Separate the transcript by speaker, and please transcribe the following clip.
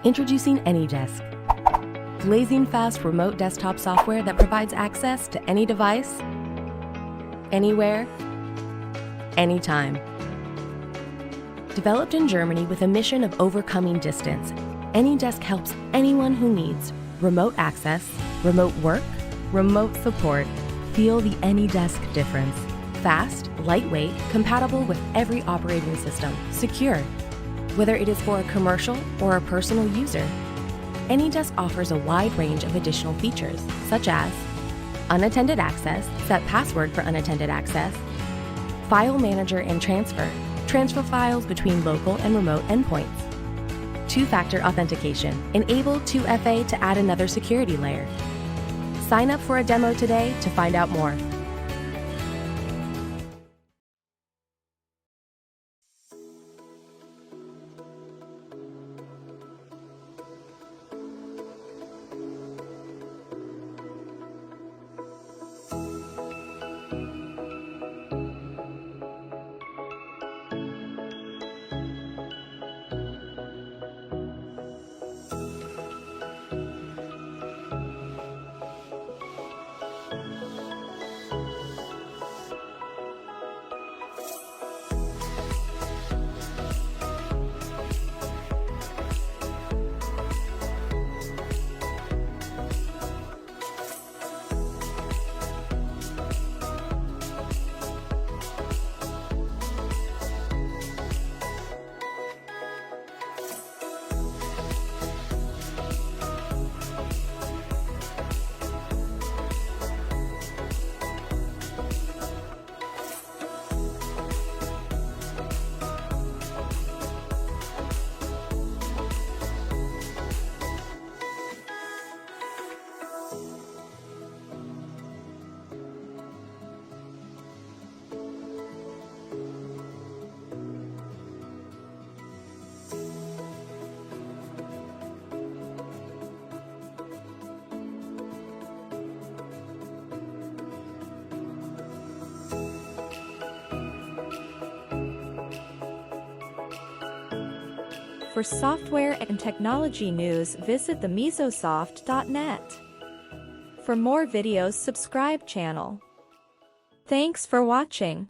Speaker 1: Introducing AnyDesk, blazing fast remote desktop software that provides access to any device, anywhere, anytime. Developed in Germany with a mission of overcoming distance, AnyDesk helps anyone who needs remote access, remote work, remote support feel the AnyDesk difference. Fast, lightweight, compatible with every operating system, secure. Whether it is for a commercial or a personal user, AnyDesk offers a wide range of additional features, such as unattended access, set password for unattended access, file manager and transfer files between local and remote endpoints, two-factor authentication, enable 2FA to add another security layer. Sign up for a demo today to find out more.
Speaker 2: For software and technology news, visit the MezoSoft.net. For more videos, subscribe channel. Thanks for watching.